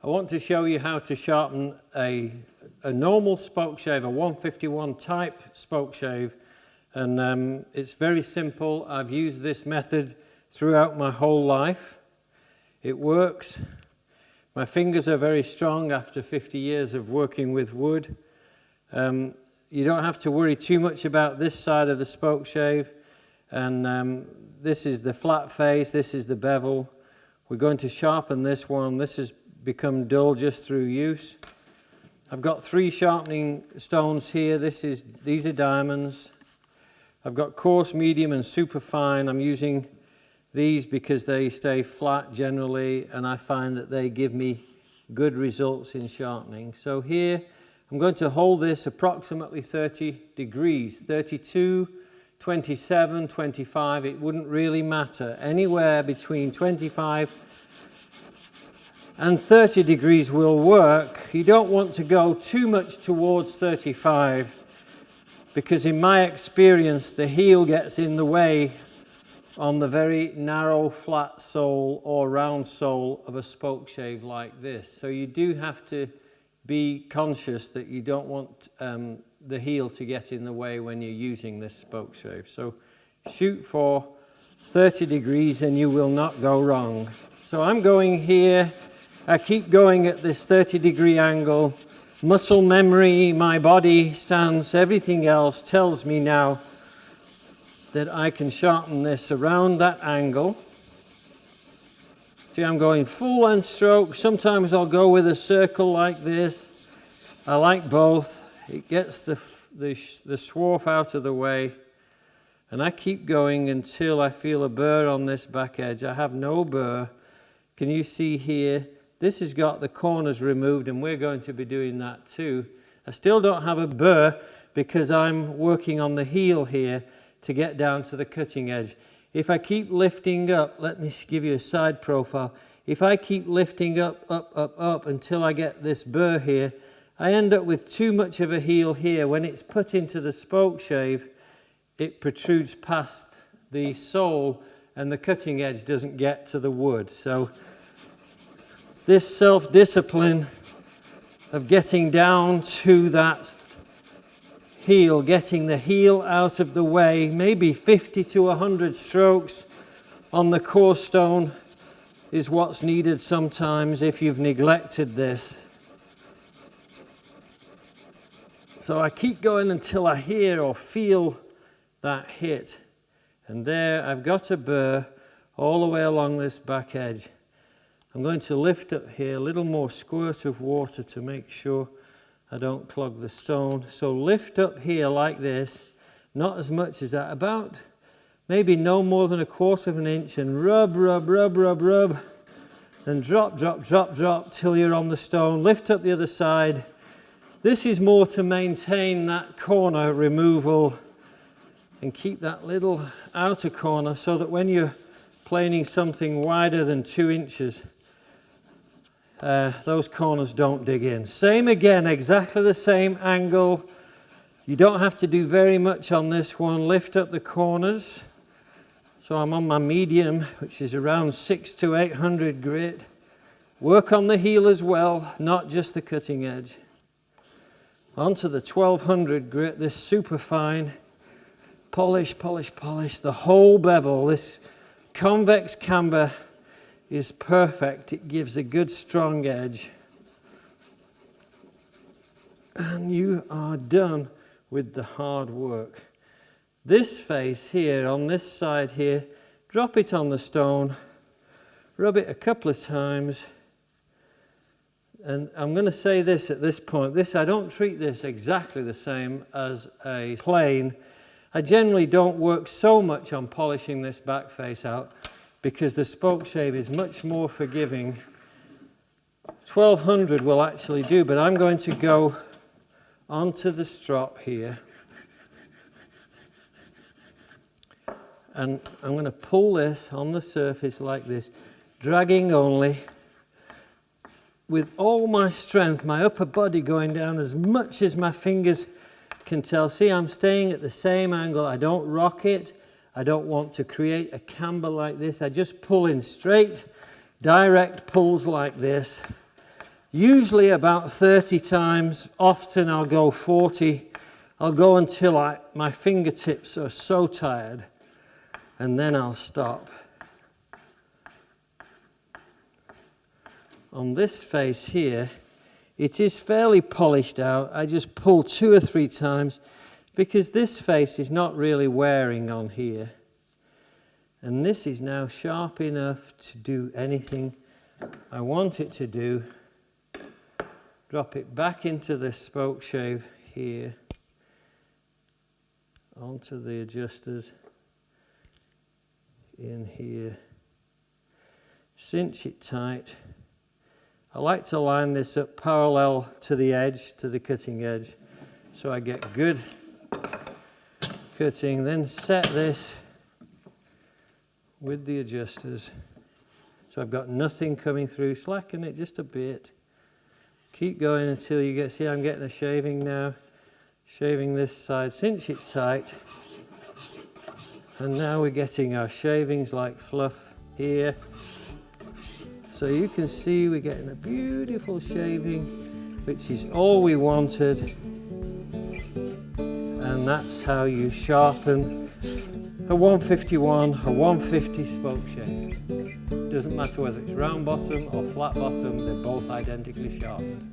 I want to show you how to sharpen a normal spokeshave, a 151 type spokeshave, and it's very simple. I've used this method throughout my whole life. It works. My fingers are very strong after 50 years of working with wood. You don't have to worry too much about this side of the spokeshave, and this is the flat face, this is the bevel. We're going to sharpen this one. This has become dull just through use. I've got 3 sharpening stones here. These are diamonds. I've got coarse, medium and super fine. I'm using these because they stay flat generally, and I find that they give me good results in sharpening. So here I'm going to hold this approximately 30 degrees, 32, 27, 25, it wouldn't really matter. Anywhere between 25 and 30 degrees will work. You don't want to go too much towards 35 because in my experience the heel gets in the way on the very narrow flat sole or round sole of a spokeshave like this. So you do have to be conscious that you don't want the heel to get in the way when you're using this spokeshave. So shoot for 30 degrees and you will not go wrong. So I'm going here. I keep going at this 30-degree angle. Muscle memory, my body stance, everything else tells me now that I can sharpen this around that angle. See, I'm going full length stroke. Sometimes I'll go with a circle like this. I like both. It gets the swarf out of the way. And I keep going until I feel a burr on this back edge. I have no burr. Can you see here? This has got the corners removed, and we're going to be doing that too. I still don't have a burr because I'm working on the heel here to get down to the cutting edge. If I keep lifting up, let me give you a side profile. If I keep lifting up, up, up, up until I get this burr here, I end up with too much of a heel here. When it's put into the spokeshave, it protrudes past the sole and the cutting edge doesn't get to the wood. So this self-discipline of getting down to that heel, getting the heel out of the way, maybe 50 to 100 strokes on the core stone is what's needed sometimes if you've neglected this. So I keep going until I hear or feel that hit. And there I've got a burr all the way along this back edge. I'm going to lift up here, a little more squirt of water to make sure I don't clog the stone. So lift up here like this, not as much as that, about maybe no more than 1/4 of an inch, and rub, rub, rub, rub, rub, and drop, drop, drop, drop till you're on the stone. Lift up the other side. This is more to maintain that corner removal and keep that little outer corner so that when you're planing something wider than 2 inches, those corners don't dig in. Same again, exactly the same angle. You don't have to do very much on this one. Lift up the corners. So I'm on my medium, which is around 600 to 800 grit. Work on the heel as well, not just the cutting edge. Onto the 1200 grit, this super fine. Polish, polish, polish. The whole bevel, this convex camber is perfect. It gives a good strong edge. And you are done with the hard work. This face here, on this side here, drop it on the stone, rub it a couple of times. And I'm going to say this at this point. I don't treat this exactly the same as a plane. I generally don't work so much on polishing this back face out because the spokeshave is much more forgiving. 1200 will actually do, but I'm going to go onto the strop here. And I'm going to pull this on the surface like this, dragging only, with all my strength, my upper body going down as much as my fingers can tell. See, I'm staying at the same angle. I don't rock it. I don't want to create a camber like this. I just pull in straight, direct pulls like this. Usually about 30 times, often I'll go 40. I'll go until my fingertips are so tired, and then I'll stop. On this face here, it is fairly polished out. I just pull 2 or 3 times because this face is not really wearing on here. And this is now sharp enough to do anything I want it to do. Drop it back into the spokeshave here, onto the adjusters in here. Cinch it tight. I like to line this up parallel to the edge, to the cutting edge, so I get good cutting. Then set this with the adjusters. So I've got nothing coming through. Slacken it just a bit. Keep going until you get, see I'm getting a shaving now. Shaving this side, cinch it tight. And now we're getting our shavings like fluff here. So you can see we're getting a beautiful shaving, which is all we wanted. And that's how you sharpen a 151, a 150 spokeshave. Doesn't matter whether it's round bottom or flat bottom, they're both identically sharpened.